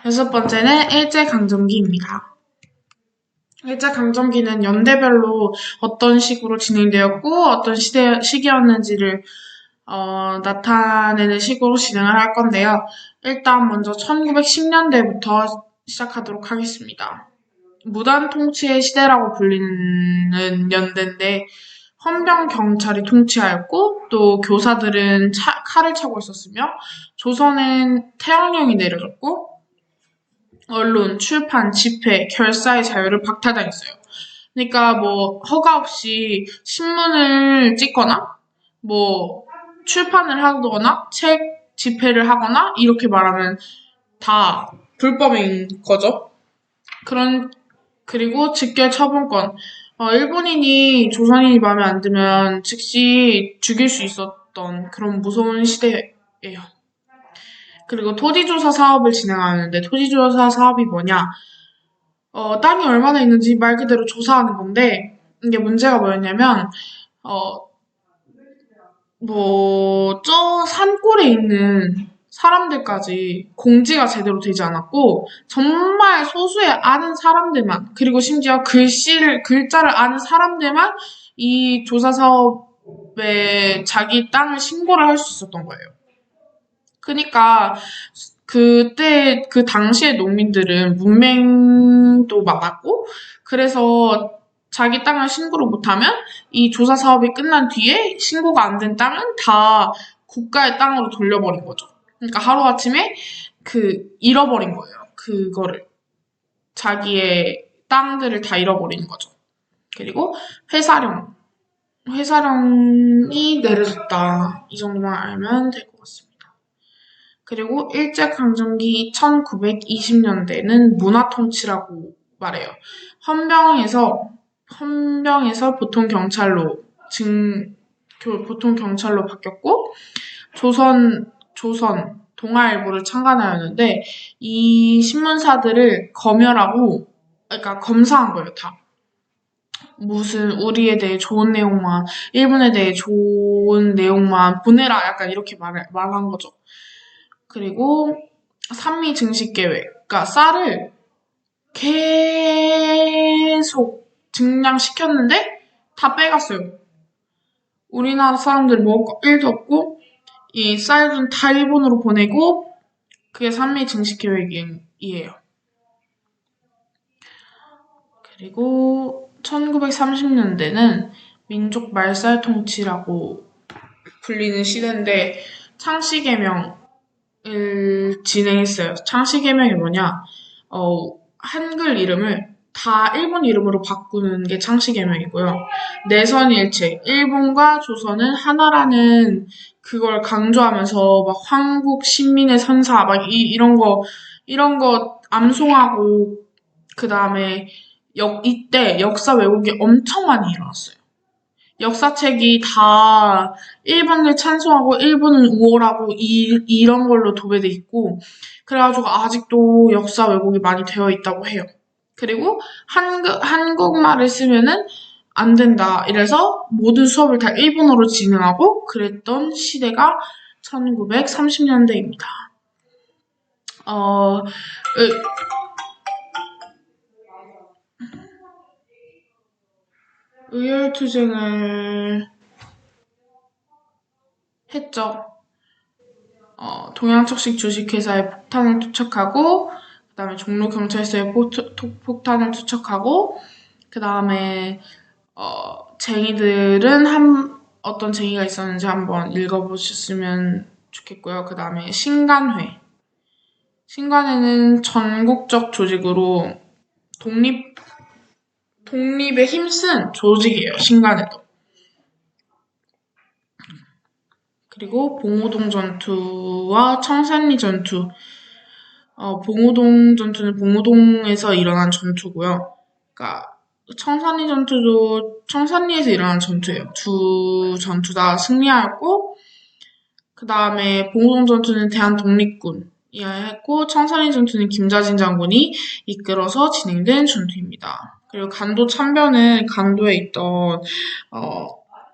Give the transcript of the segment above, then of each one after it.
여섯 번째는 일제강점기입니다. 일제강점기는 연대별로 어떤 식으로 진행되었고 어떤 시기였는지를 나타내는 식으로 진행을 할 건데요. 일단 먼저 1910년대부터 시작하도록 하겠습니다. 무단 통치의 시대라고 불리는 연대인데 헌병 경찰이 통치하였고 또 교사들은 칼을 차고 있었으며 조선은 태양령이 내려졌고 언론, 출판, 집회, 결사의 자유를 박탈당했어요. 그러니까 뭐 허가 없이 신문을 찍거나 뭐 출판을 하거나 책 집회를 하거나 이렇게 말하면 다 불법인 거죠. 그리고 직결 처분권. 일본인이 조선인이 마음에 안 들면 즉시 죽일 수 있었던 그런 무서운 시대예요. 그리고 토지조사 사업을 진행하는데 토지조사 사업이 뭐냐? 땅이 얼마나 있는지 말 그대로 조사하는 건데 이게 문제가 뭐였냐면 어, 저 산골에 있는 사람들까지 공지가 제대로 되지 않았고, 정말 소수의 아는 사람들만, 그리고 심지어 글자를 아는 사람들만 이 조사 사업에 자기 땅을 신고를 할 수 있었던 거예요. 그니까, 그때, 그 당시의 농민들은 문맹도 많았고, 그래서 자기 땅을 신고를 못하면 이 조사 사업이 끝난 뒤에 신고가 안 된 땅은 다 국가의 땅으로 돌려버린 거죠. 그러니까 하루아침에 잃어버린 거예요. 그거를. 자기의 땅들을 다 잃어버리는 거죠. 그리고 회사령. 회사령이 내려졌다. 이 정도만 알면 될 것 같습니다. 그리고 일제강점기 1920년대는 문화통치라고 말해요. 헌병에서 보통 보통 경찰로 바뀌었고, 동아일보를 창간하였는데, 이 신문사들을 그러니까 검사한 거예요, 다. 무슨, 우리에 대해 좋은 내용만, 일본에 대해 좋은 내용만 보내라, 약간 이렇게 말한 거죠. 그리고, 산미 증식 계획. 그러니까 쌀을 계속 증량시켰는데, 다 빼갔어요. 우리나라 사람들이 먹을 거 1도 없고 이 쌀은 다 일본으로 보내고 그게 산미 증식 계획이에요. 그리고 1930년대는 민족 말살 통치라고 불리는 시대인데 창씨개명을 진행했어요. 창씨개명이 뭐냐? 한글 이름을 다 일본 이름으로 바꾸는 게 창씨개명이고요. 내선일체, 일본과 조선은 하나라는 그걸 강조하면서 막 황국 신민의 선사 막 이런 거 암송하고 그 다음에 이때 역사 왜곡이 엄청 많이 일어났어요. 역사책이 다 일본을 찬송하고 일본은 우월하고 이런 걸로 도배돼 있고 그래가지고 아직도 역사 왜곡이 많이 되어 있다고 해요. 그리고 한국말을 쓰면은 안 된다. 이래서 모든 수업을 다 일본어로 진행하고 그랬던 시대가 1930년대입니다. 어, 의열투쟁을 했죠. 동양척식 주식회사에 폭탄을 투척하고, 그 다음에 종로경찰서에 폭탄을 투척하고, 그 다음에, 쟁이들은 어떤 쟁이가 있었는지 한번 읽어보셨으면 좋겠고요. 그 다음에 신간회. 신간회는 전국적 조직으로 독립에 힘쓴 조직이에요. 신간회도. 그리고 봉오동 전투와 청산리 전투. 봉오동 전투는 봉오동에서 일어난 전투고요. 그러니까 청산리 전투도 청산리에서 일어난 전투예요. 두 전투 다 승리하였고 그 다음에 봉오동 전투는 대한독립군이 했고 청산리 전투는 김자진 장군이 이끌어서 진행된 전투입니다. 그리고 간도 참변은 간도에 있던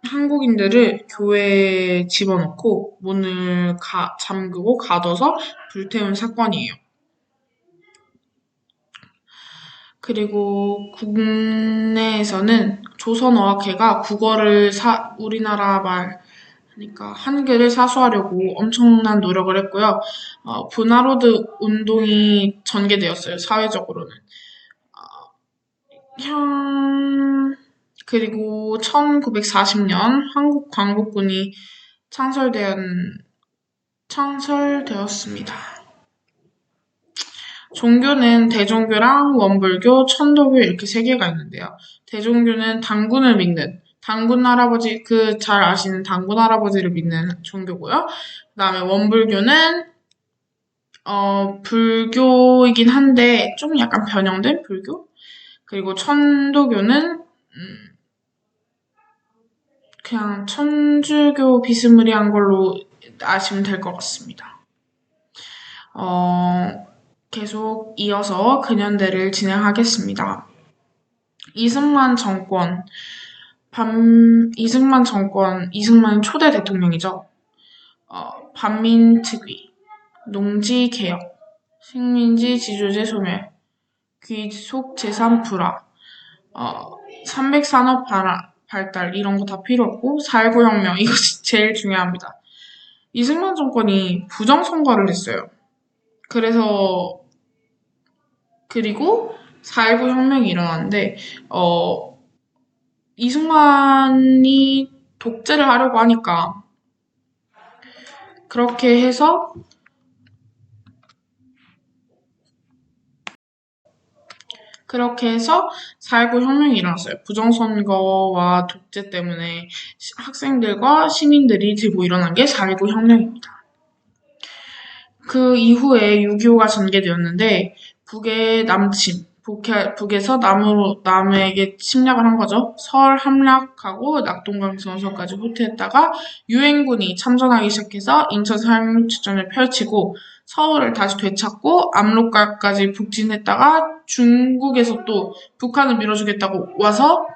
한국인들을 교회에 집어넣고 문을 잠그고 가둬서 불태운 사건이에요. 그리고 국내에서는 조선어학회가 국어를 우리나라 말, 그러니까 한글을 사수하려고 엄청난 노력을 했고요. 분화로드 운동이 전개되었어요, 사회적으로는. 그리고 1940년 한국 광복군이 창설되었습니다. 종교는 대종교랑 원불교, 천도교 이렇게 세 개가 있는데요. 대종교는 당군을 믿는, 당군 할아버지, 잘 아시는 당군 할아버지를 믿는 종교고요. 그 다음에 원불교는, 불교이긴 한데, 좀 약간 변형된 불교? 그리고 천도교는, 그냥 천주교 비스무리한 걸로 아시면 될 것 같습니다. 계속 이어서 근현대를 진행하겠습니다. 이승만 정권, 이승만이 초대 대통령이죠. 반민특위, 농지개혁, 식민지 지주제 소멸, 귀속 재산 불화, 300산업 발달 이런 거 다 필요 없고 4.19 혁명 이것이 제일 중요합니다. 이승만 정권이 부정선거를 했어요. 그리고 4.19 혁명이 일어났는데 이승만이 독재를 하려고 하니까 그렇게 해서 4.19 혁명이 일어났어요. 부정선거와 독재 때문에 학생들과 시민들이 들고 일어난 게 4.19 혁명입니다. 그 이후에 6.25가 전개되었는데 북의 남침, 북에서 남에게 침략을 한 거죠. 설 함락하고 낙동강선서까지 후퇴했다가 유엔군이 참전하기 시작해서 인천 상륙작전을 펼치고 서울을 다시 되찾고 압록강까지 북진했다가 중국에서 또 북한을 밀어주겠다고 와서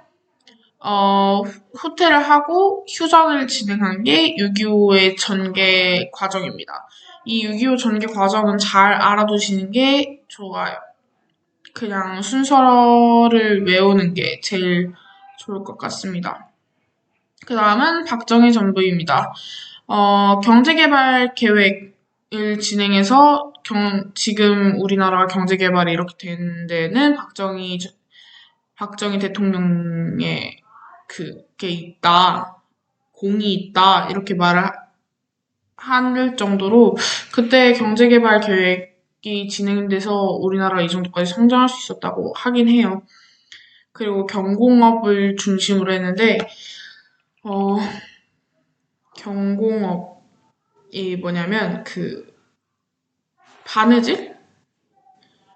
후퇴를 하고 휴전을 진행한 게 6.25의 전개 과정입니다. 이 6.25 전개 과정은 잘 알아두시는 게 좋아요. 그냥 순서를 외우는 게 제일 좋을 것 같습니다. 그 다음은 박정희 정부입니다. 경제개발 계획을 진행해서 지금 우리나라 경제개발이 이렇게 된 데는 박정희 대통령의 그게 있다, 공이 있다, 이렇게 말을 할 정도로 그때 경제개발 계획이 진행돼서 우리나라가 이 정도까지 성장할 수 있었다고 하긴 해요. 그리고 경공업을 중심으로 했는데, 경공업이 뭐냐면, 바느질?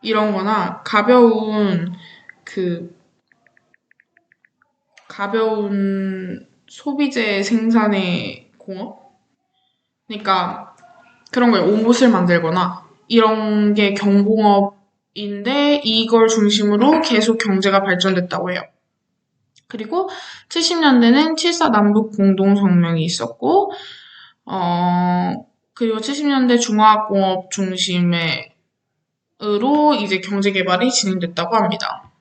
이런 거나 가벼운 소비재 생산의 공업? 그러니까 그런 거예요. 옷을 만들거나 이런 게 경공업인데 이걸 중심으로 계속 경제가 발전됐다고 해요. 그리고 70년대는 7.4 남북 공동성명이 있었고 그리고 70년대 중화학공업 중심으로 이제 경제개발이 진행됐다고 합니다.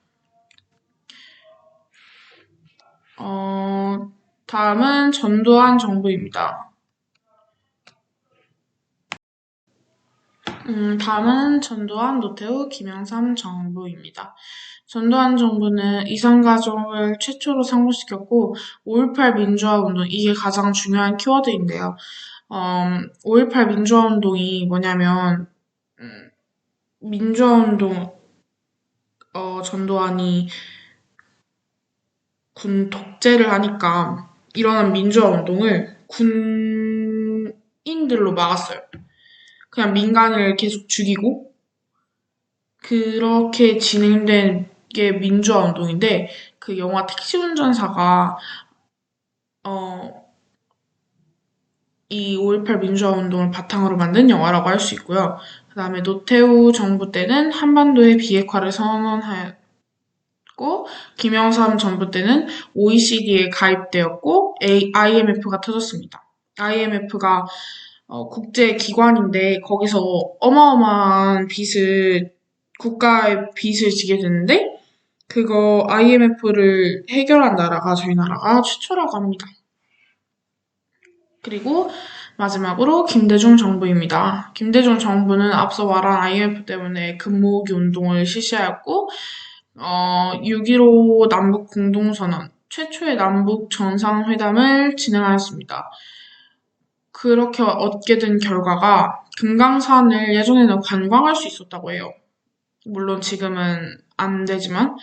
다음은 전두환 정부입니다. 다음은 전두환, 노태우, 김영삼 정부입니다. 전두환 정부는 이산가족을 최초로 상봉시켰고 5.18 민주화운동, 이게 가장 중요한 키워드인데요. 5.18 민주화운동이 뭐냐면 민주화운동, 전두환이 군 독재를 하니까 일어난 민주화운동을 군인들로 막았어요. 그냥 민간을 계속 죽이고 그렇게 진행된 게 민주화 운동인데 그 영화 택시운전사가 이 5.18 민주화 운동을 바탕으로 만든 영화라고 할 수 있고요. 그 다음에 노태우 정부 때는 한반도의 비핵화를 선언하였고 김영삼 정부 때는 OECD에 가입되었고 IMF가 터졌습니다. IMF가 국제 기관인데 거기서 어마어마한 국가의 빚을 지게 되는데 그거 IMF를 해결한 나라가 저희 나라가 최초라고 합니다. 그리고 마지막으로 김대중 정부입니다. 김대중 정부는 앞서 말한 IMF 때문에 금모으기 운동을 실시하였고 6.15 남북 공동선언, 최초의 남북 정상회담을 진행하였습니다. 그렇게 얻게 된 결과가 금강산을 예전에는 관광할 수 있었다고 해요. 물론 지금은 안 되지만,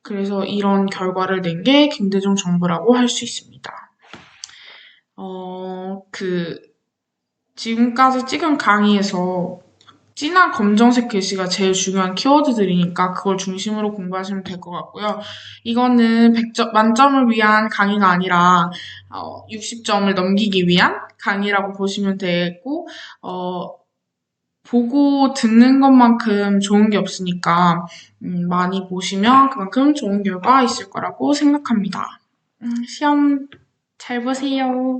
그래서 이런 결과를 낸 게 김대중 정부라고 할 수 있습니다. 지금까지 찍은 강의에서 진한 검정색 글씨가 제일 중요한 키워드들이니까 그걸 중심으로 공부하시면 될 것 같고요. 이거는 100점, 만점을 위한 강의가 아니라 60점을 넘기기 위한 강의라고 보시면 되고 보고 듣는 것만큼 좋은 게 없으니까 많이 보시면 그만큼 좋은 결과 있을 거라고 생각합니다. 시험 잘 보세요.